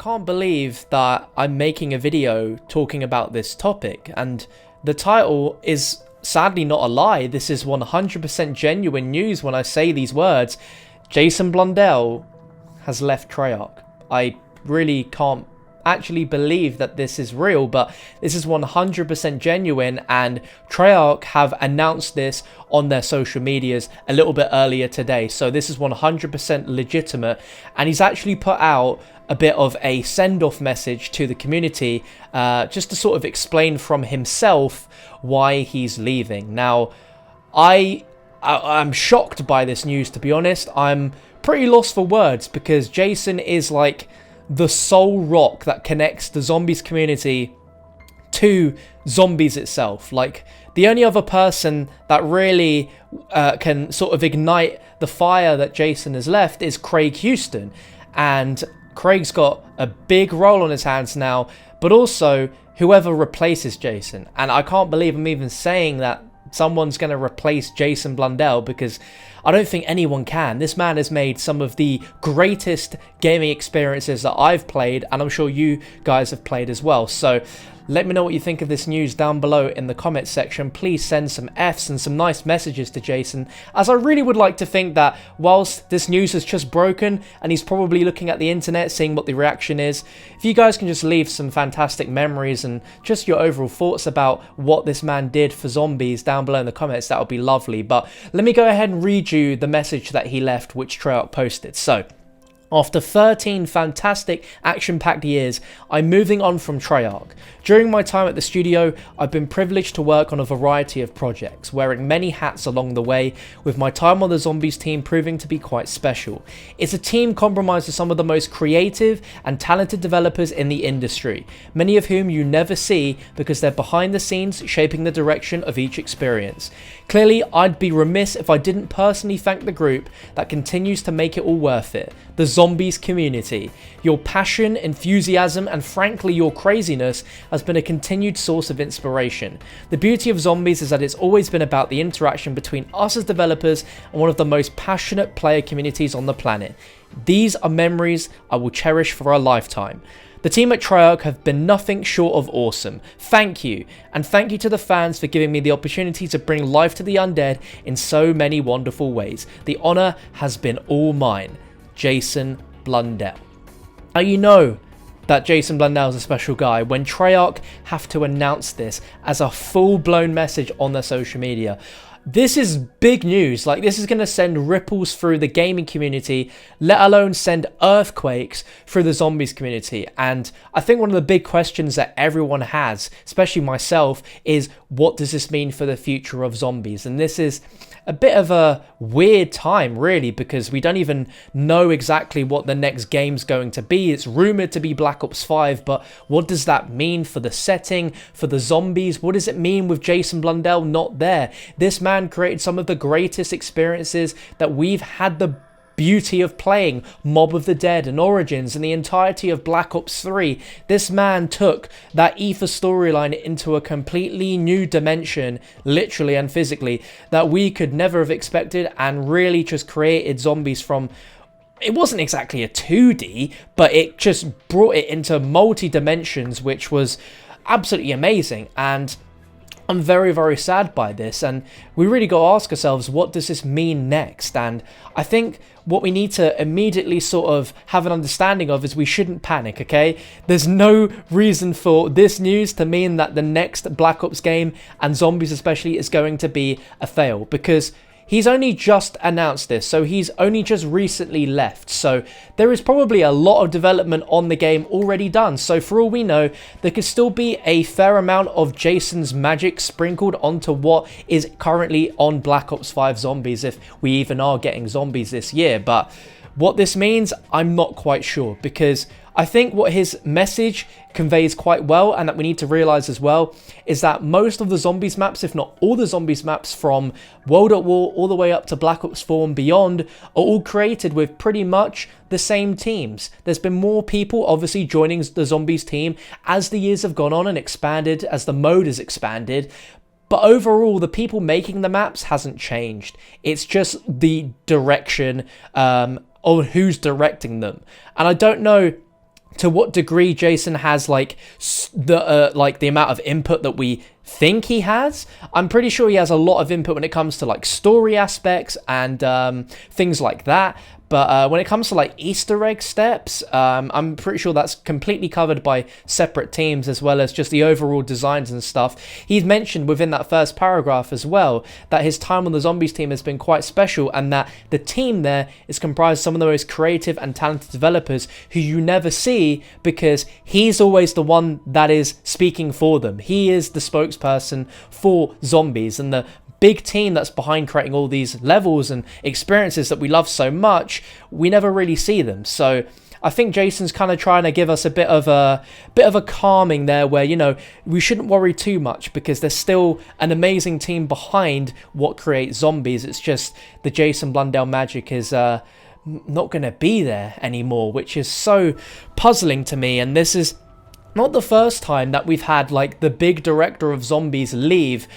can't believe that I'm making a video talking about this topic, and the title is sadly not a lie. This is 100% genuine news when I say these words. Jason Blundell has left Treyarch. I really can't actually believe that this is real, but this is 100% genuine, and Treyarch have announced this on their social medias a little bit earlier today, so this is 100% legitimate. And he's actually put out a bit of a send-off message to the community, just to sort of explain from himself why he's leaving. Now, I'm shocked by this news, to be honest. I'm pretty lost for words, because Jason is like the sole rock that connects the zombies community to zombies itself. Like, the only other person that really can sort of ignite the fire that Jason has left is Craig Houston, and Craig's got a big role on his hands now, but also whoever replaces Jason. And I can't believe I'm even saying that someone's going to replace Jason Blundell, because I don't think anyone can. This man has made some of the greatest gaming experiences that I've played, and I'm sure you guys have played as well. So let me know what you think of this news down below in the comments section. Please send some Fs and some nice messages to Jason, as I really would like to think that whilst this news has just broken and he's probably looking at the internet seeing what the reaction is, if you guys can just leave some fantastic memories and just your overall thoughts about what this man did for zombies down below in the comments, that would be lovely. But let me go ahead and read you the message that he left, which Treyarch posted. So, after 13 fantastic action-packed years, I'm moving on from Treyarch. During my time at the studio, I've been privileged to work on a variety of projects, wearing many hats along the way, with my time on the Zombies team proving to be quite special. It's a team comprised of some of the most creative and talented developers in the industry, many of whom you never see because they're behind the scenes shaping the direction of each experience. Clearly, I'd be remiss if I didn't personally thank the group that continues to make it all worth it, the Zombies community. Your passion, enthusiasm, and frankly your craziness has been a continued source of inspiration. The beauty of Zombies is that it's always been about the interaction between us as developers and one of the most passionate player communities on the planet. These are memories I will cherish for a lifetime. The team at Treyarch have been nothing short of awesome. Thank you, and thank you to the fans for giving me the opportunity to bring life to the undead in so many wonderful ways. The honour has been all mine. Jason Blundell. Now, you know that Jason Blundell is a special guy when Treyarch have to announce this as a full-blown message on their social media. This is big news. Like, this is going to send ripples through the gaming community, let alone send earthquakes through the zombies community. And I think one of the big questions that everyone has, especially myself, is what does this mean for the future of zombies? And this is a bit of a weird time, really, because we don't even know exactly what the next game's going to be. It's rumored to be Black Ops 5, but what does that mean for the setting, for the zombies? What does it mean with Jason Blundell not there? This man created some of the greatest experiences that we've had the beauty of playing. Mob of the Dead and Origins and the entirety of Black Ops 3. This man took that Ether storyline into a completely new dimension, literally and physically, that we could never have expected, and really just created zombies from... It wasn't exactly a 2D, but it just brought it into multi-dimensions, which was absolutely amazing. And I'm very, very sad by this, and we really got to ask ourselves, what does this mean next? And I think what we need to immediately sort of have an understanding of is we shouldn't panic, okay? There's no reason for this news to mean that the next Black Ops game, and zombies especially, is going to be a fail, because he's only just announced this, so he's only just recently left. So there is probably a lot of development on the game already done. So for all we know, there could still be a fair amount of Jason's magic sprinkled onto what is currently on Black Ops 5 Zombies, if we even are getting zombies this year. But what this means, I'm not quite sure, because I think what his message conveys quite well, and that we need to realize as well, is that most of the zombies maps, if not all the zombies maps from World at War all the way up to Black Ops 4 and beyond, are all created with pretty much the same teams. There's been more people obviously joining the zombies team as the years have gone on and expanded, as the mode has expanded. But overall, the people making the maps hasn't changed. It's just the direction or who's directing them. And I don't know to what degree Jason has like the amount of input that we think he has. I'm pretty sure he has a lot of input when it comes to like story aspects and things like that. But when it comes to like Easter egg steps, I'm pretty sure that's completely covered by separate teams, as well as just the overall designs and stuff. He's mentioned within that first paragraph as well that his time on the Zombies team has been quite special, and that the team there is comprised of some of the most creative and talented developers who you never see, because he's always the one that is speaking for them. He is the spokesperson for Zombies, and the big team that's behind creating all these levels and experiences that we love so much, we never really see them. So I think Jason's kind of trying to give us a bit of a calming there, where, you know, we shouldn't worry too much because there's still an amazing team behind what creates Zombies. It's just the Jason Blundell magic is not going to be there anymore, which is so puzzling to me. And this is not the first time that we've had like the big director of Zombies leave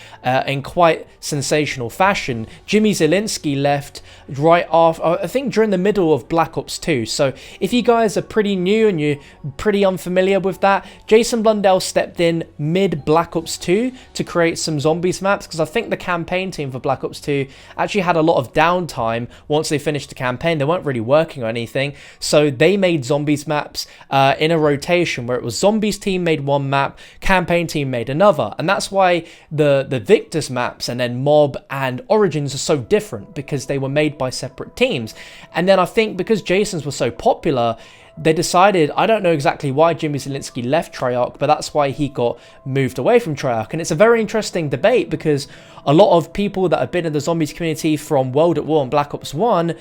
in quite sensational fashion. Jimmy Zielinski left right after, I think during the middle of Black Ops 2. So if you guys are pretty new and you're pretty unfamiliar with that, Jason Blundell stepped in mid Black Ops 2 to create some Zombies maps, because I think the campaign team for Black Ops 2 actually had a lot of downtime once they finished the campaign. They weren't really working on anything, so they made Zombies maps in a rotation, where it was Zombies team made one map, campaign team made another. And that's why the Victus maps and then Mob and Origins are so different, because they were made by separate teams. And then I think because Jason's was so popular, they decided, I don't know exactly why Jimmy Zielinski left Treyarch, but that's why he got moved away from Treyarch. And it's a very interesting debate, because a lot of people that have been in the Zombies community from World at War and Black Ops 1,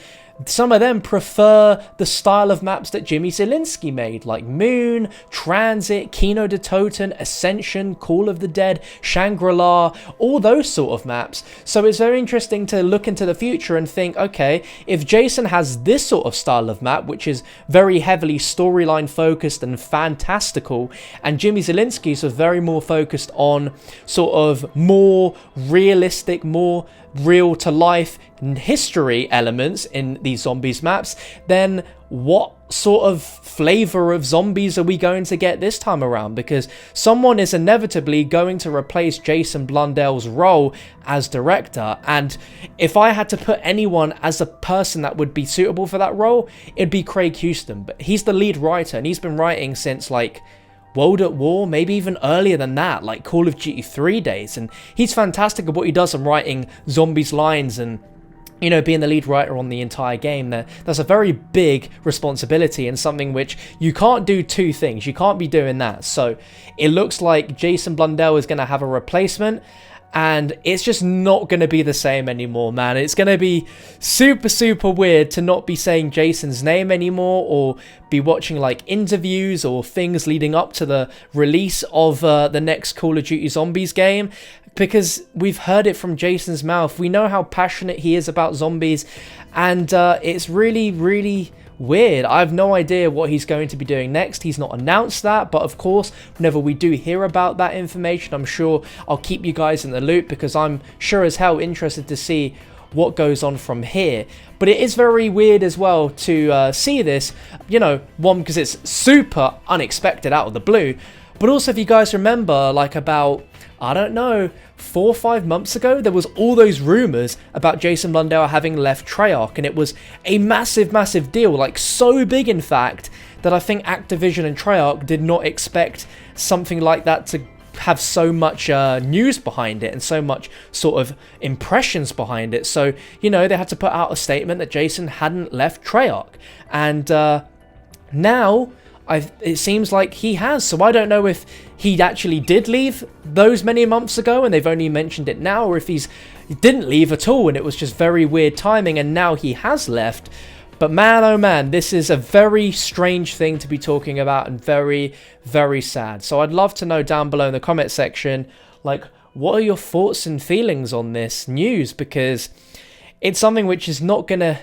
some of them prefer the style of maps that Jimmy Zielinski made, like Moon, Transit, Kino de Toten, Ascension, Call of the Dead, Shangri-La, all those sort of maps. So it's very interesting to look into the future and think, okay, if Jason has this sort of style of map, which is very heavily storyline focused and fantastical, and Jimmy Zielinski's was very more focused on sort of more realistic, more real to life history elements in these Zombies maps, then what sort of flavor of Zombies are we going to get this time around? Because someone is inevitably going to replace Jason Blundell's role as director, and if I had to put anyone as a person that would be suitable for that role, it'd be Craig Houston. But he's the lead writer, and he's been writing since like World at War, maybe even earlier than that, like Call of Duty 3 days, and he's fantastic at what he does in writing Zombies lines and, you know, being the lead writer on the entire game. That's a very big responsibility, and something which you can't do two things. You can't be doing that. So it looks like Jason Blundell is going to have a replacement, and it's just not going to be the same anymore, man. It's going to be super, super weird to not be saying Jason's name anymore, or be watching like interviews or things leading up to the release of the next Call of Duty Zombies game, because we've heard it from Jason's mouth. We know how passionate he is about Zombies, and it's really, really weird. I have no idea what he's going to be doing next. He's not announced that, but of course, whenever we do hear about that information, I'm sure I'll keep you guys in the loop, because I'm sure as hell interested to see what goes on from here. But it is very weird as well to see this, you know, one, because it's super unexpected out of the blue, but also if you guys remember, like about, I don't know, 4 or 5 months ago, there was all those rumors about Jason Blundell having left Treyarch, and it was a massive, massive deal, like so big in fact, that I think Activision and Treyarch did not expect something like that to have so much news behind it and so much sort of impressions behind it. So, you know, they had to put out a statement that Jason hadn't left Treyarch, and now it seems like he has. So I don't know if he actually did leave those many months ago and they've only mentioned it now, or if he didn't leave at all and it was just very weird timing and now he has left. But man, oh man, this is a very strange thing to be talking about, and very, very sad. So I'd love to know down below in the comment section, like, what are your thoughts and feelings on this news? Because it's something which is not gonna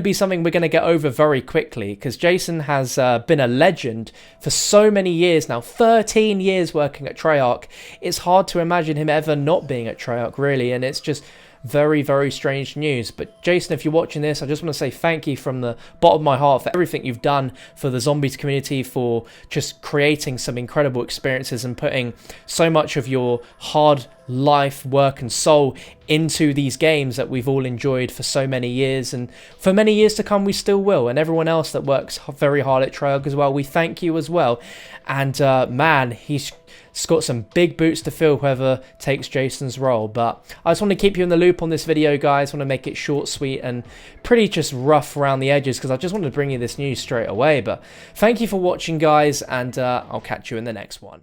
be something we're gonna get over very quickly, because Jason has been a legend for so many years now, 13 years working at Treyarch. It's hard to imagine him ever not being at Treyarch, really, and it's just very, very strange news. But Jason, if you're watching this, I just want to say thank you from the bottom of my heart for everything you've done for the zombies community, for just creating some incredible experiences and putting so much of your hard life, work and soul into these games that we've all enjoyed for so many years, and for many years to come we still will. And everyone else that works very hard at Treyarch as well, we thank you as well. And man, he's got some big boots to fill, whoever takes Jason's role. But I just want to keep you in the loop on this video, guys. I want to make it short, sweet and pretty just rough around the edges, because I just wanted to bring you this news straight away. But thank you for watching, guys, and I'll catch you in the next one.